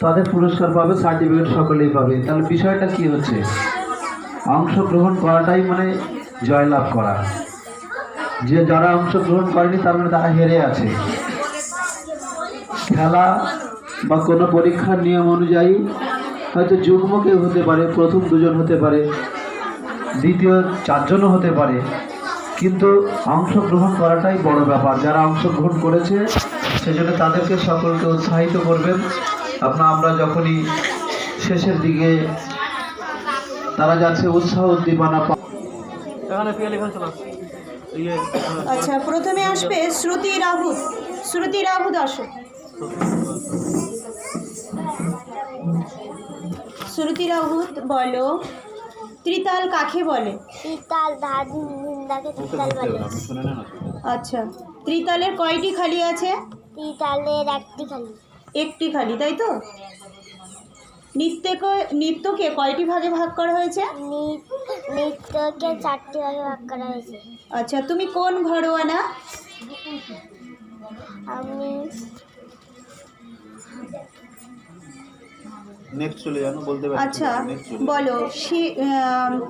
তাদের পুরস্কার পাবে, সার্টিফিকেট সকলেই পাবে। তাহলে বিষয়টা কি হচ্ছে, অংশগ্রহণ করাটাই মানে জয়লাভ করা। যে যারা অংশগ্রহণ করেনি তার মানে তারা হেরে আছে। খেলা বা কোনো পরীক্ষার নিয়ম অনুযায়ী হয়তো যুগ্ম কেউ হতে পারে, প্রথম দুজন হতে পারে, দ্বিতীয় চারজনও হতে পারে, কিন্তু অংশগ্রহণ করাটাই বড় ব্যাপার। যারা অংশগ্রহণ করেছে সেজন্য তাদেরকে সকলকে উৎসাহিত করবেন। আমরা যখনই শেষের দিকে তারা যাচ্ছে উৎসাহ উদ্দীপনা। আচ্ছা, প্রথমে আসবে শ্রুতি রাহুত। শ্রুতি রাহুত আসো। শ্রুতি রাহুত বলো, ত্রিতাল কাকে বলে? ত্রিতাল ধানকে ত্রিতাল বলে। আচ্ছা, ত্রিতালের কয়টি খালি আছে? ত্রিতালের একটি খালি। একটি খালি, তাই তো? নৃত্যকে কয়টি ভাগে ভাগ করা হয়েছে? নৃত্যকে 4টি ভাগে ভাগ করা হয়েছে। আচ্ছা, তুমি কোন ঘরোয়ানা? আমি আচ্ছা বলো,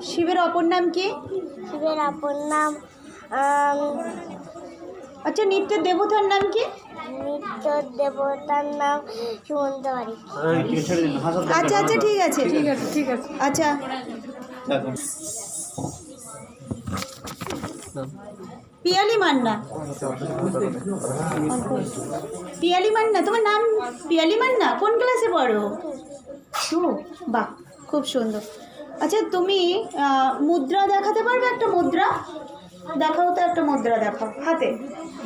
শিবের অপর নাম কি? শিবের অপর নাম আচ্ছা, নৃত্যের দেবতার নাম কি? নৃত্য দেবতার নাম সুমন্ত বাড়ি। আচ্ছা আচ্ছা, ঠিক আছে ঠিক আছে ঠিক আছে। আচ্ছা, পিয়ালি মান্না। পিয়ালি মান্না, তোমার নাম পিয়ালি মান্না? কোন ক্লাসে পড়ো? 2। বাহ, খুব সুন্দর। আচ্ছা, তুমি মুদ্রা দেখাতে পারবে? একটা মুদ্রা দেখাও তো, একটা মুদ্রা দেখাও। হাতে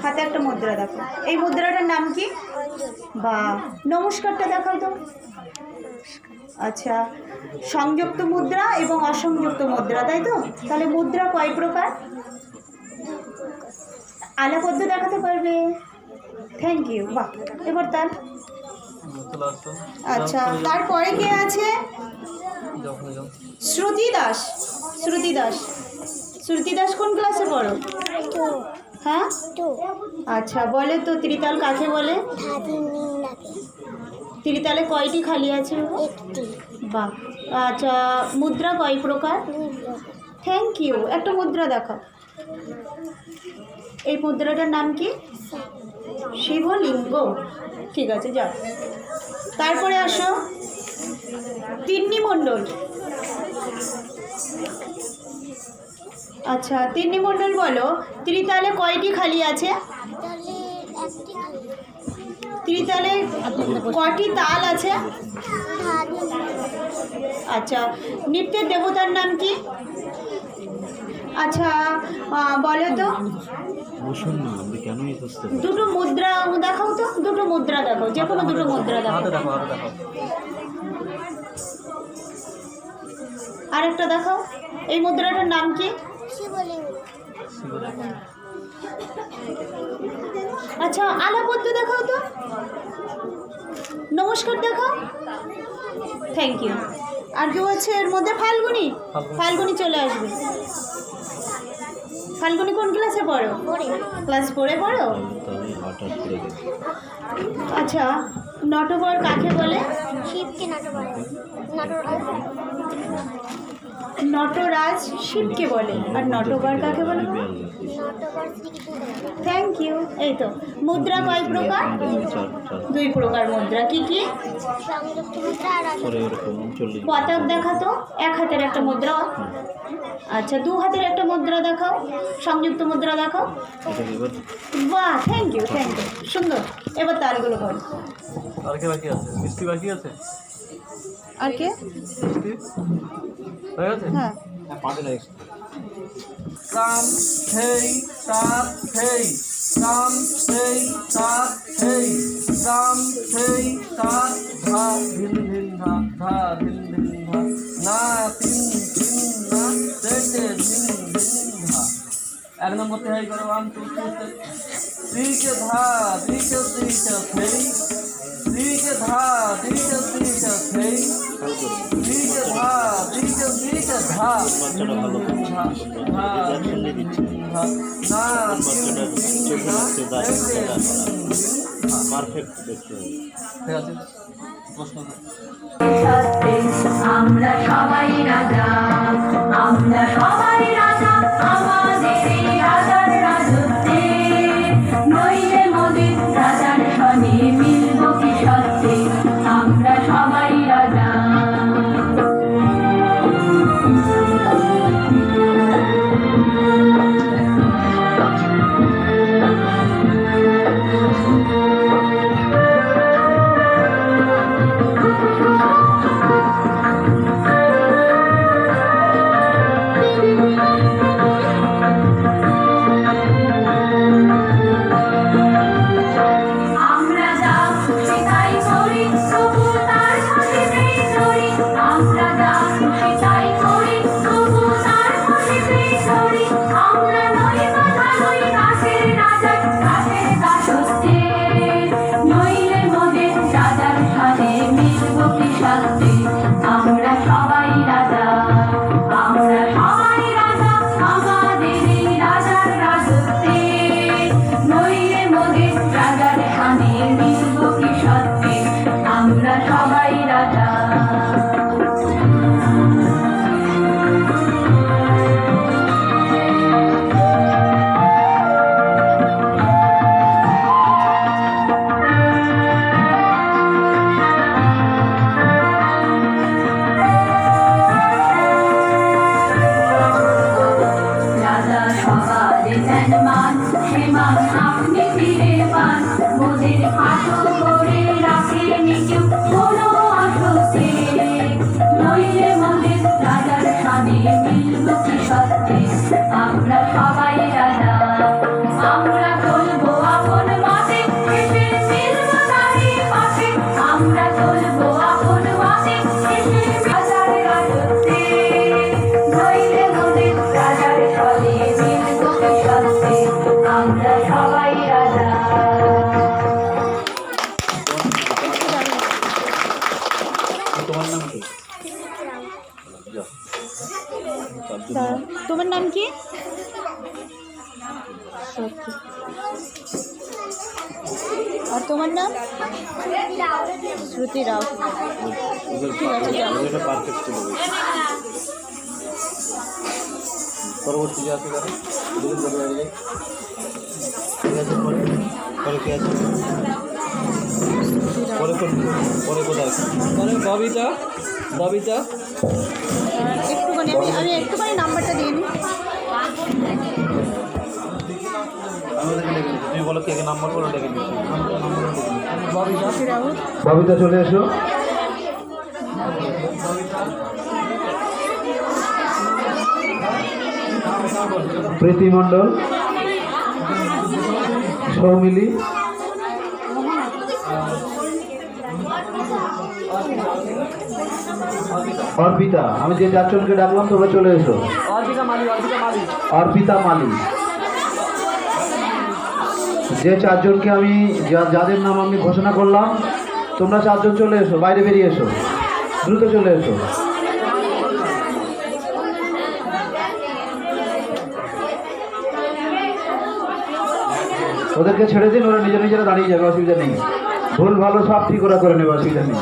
হাতে একটা মুদ্রা দেখাও। এই মুদ্রাটার নাম কি? বা নমস্কারটা দেখাও তো। আচ্ছা, সংযুক্ত মুদ্রা এবং অসংযুক্ত মুদ্রা, তাই তো? তাহলে মুদ্রা কয় প্রকার? আলাপদ্য দেখাতে পারবে? Thank you. বাহ, এবার তার আচ্ছা, তারপরে কে আছে? শ্রুতি দাস। শ্রুতি দাস, শ্রুতি দাস কোন ক্লাসে পড়ো? হ্যাঁ, আচ্ছা বলে তো, ত্রিতাল কাকে বলে? ত্রিতালে কয়টি খালি আছে? একটি। বাহ, আচ্ছা মুদ্রা কয় প্রকার? Thank you. একটা মুদ্রা দেখাও। এই মুদ্রাটার নাম কি? শিবলিঙ্গ। ঠিক আছে, যাও। তারপরে আসো তিন্নি মণ্ডল। আচ্ছা, তিন্নি মণ্ডল বলো, ত্রিতালে কয়টি খালি আছে? ত্রিতালে কয়টি তাল আছে? আচ্ছা, নৃত্যের দেবতার নাম কি? আচ্ছা বলো তো, দুটো মুদ্রা দেখাও তো। দুটো মুদ্রা দেখাও, যে কোনো দুটো মুদ্রা দেখাও। আরেকটা দেখাও। এই মুদ্রাটার নাম কি? আচ্ছা, আলাপদ্য দেখাও তো। নমস্কার দেখাও। Thank you. আর কেউ আছে এর মধ্যে? ফাল্গুনি। ফাল্গুনি চলে আসবে। ফাল্গুনি কোন ক্লাসে পড়ো? ক্লাস 4-এ পড়ো। আচ্ছা, নটবর কাকে বলে? শিবকে নটবর। নটরাজ শিবকে বলে। আর নটবর কাকে বলে? Thank you. এই তো, মুদ্রা কয় প্রকার? 2 প্রকার মুদ্রা। কি কি? পতাক দেখাতো। 1 হাতের একটা মুদ্রা। আচ্ছা, 2 হাতের একটা মুদ্রা দেখাও। সংযুক্ত মুদ্রা দেখাও। বাহ, থ্যাংক ইউ থ্যাংক ইউ, সুন্দর। এবার তালগুলো বল। আর কে বাকি আছে? মিষ্টি বাকি আছে? আর কে? হয়ে গেছে? হ্যাঁ। রাম হেই তার হেই, রাম হেই তার হেই, রাম হেই তার ধা ধিন ধিন ধা, ধা ধিন ধিন ধা, না তিন তিন না তেতে ধিন ধিন ধা। 1 নম্বরতে হেই করো। 1 2 3 কে ধা দিকে দিকে হেই, দিকে ধা দিকে দিকে হেই, দিকে ধা দিকে দিকে ধা। ধা বাচ্চাটা ভালো করছে ধা রিজার্ভ দিচ্ছে ধা না বাচ্চাটা চোখে লাগছে পারফেক্ট দেখতে হবে ঠিক আছে প্রশ্ন আমরা সবাই রাজা, আমরা সবাই রাজা, আমাদের এই রাজার রাজত্বে নইলে মোদের রাজার সনে মিলব কি সত্যে, আমরা সবাই রাজা। আমরা যা খুশি তাই করি, তবু তার খুশিতেই চড়ি, আমরা যা খুশি তাই করি, তবু তার খুশিতেই চড়ি, আমরা নই বাধা নই দাসের রাজা, দাসের দাসত্বে নইলে মোদের রাজার সাথে মিলব কি সত্যে, আমরা সবাই রাজা, আমরা সবাই রাজা, আমাদের এই রাজার রাজত্বে নইলে মোদের রাজার সামনে মিলব কি সত্যে, আমরা সবাই রাজা। রাজা সবার দেন মান, সে মান আপনি ফিরে পান, মোদের ফাঁসো করে রাখেন কেউ কোনো আসতে, নইলে মোদের রাজার সামনে মিলব কি সত্যে, আমরা সবাই রাজা, আমরা চলবো আপন মতে, এসে মিলব তারই পাশে, আমরা চলবো আপন মতে, এসে রাজার রাজত্বে নইলে মোদের রাজার ফলে মিলব কি সত্যে, আমরা সবাই রাজা। তোমার নাম কি তোমার নাম কি? আর তোমার নাম? শ্রুতি রাও। ওদের পারফেক্ট ছিল পরবর্তী যে আছে তারা ঠিক আছে পরে কি আছে পরে কোথায় মানে ববিতা ববিতা একটুখানি আমি একটুখানি নাম্বারটা দিয়ে নিই। আমি ওদেরকে ডেকে নিচ্ছি তুমি বলো কে নাম্বার বলো ডেকে নিচ্ছি ববিতা শ্রুতি রাও। ববিতা চলে এসো। প্রীতি মণ্ডল, সৌমিলি, অর্পিতা। আমি যে চারজনকে ডাকলাম তোমরা চলে এসো। অর্পিতা মালি, অর্পিতা মালি, অর্পিতা মালি। যে চারজনকে আমি যাদের নাম আমি ঘোষণা করলাম তোমরা চারজন চলে এসো, বাইরে বেরিয়ে এসো, দ্রুত চলে এসো। ওদেরকে ছেড়ে দিন, ওরা নিজে নিজেরা দাঁড়িয়ে যাবে, অসুবিধা নেই। ভুল ভালো সব ঠিক ওরা করে নেবে, অসুবিধা নেই।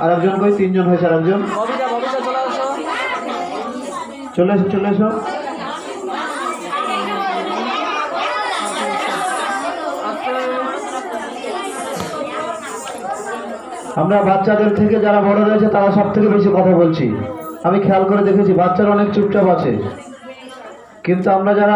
আর একজন কই? তিনজন হয়েছে। আর একজন ববিতা ববিতা চলে আসো, চলে এসো, চলে এসো। আমরা বাচ্চাদের থেকে যারা বড় রয়েছে তারা সব থেকে বেশি কথা বলছি। আমি খেয়াল করে দেখেছি বাচ্চারা অনেক চুপচাপ আছে, কিন্তু আমরা যারা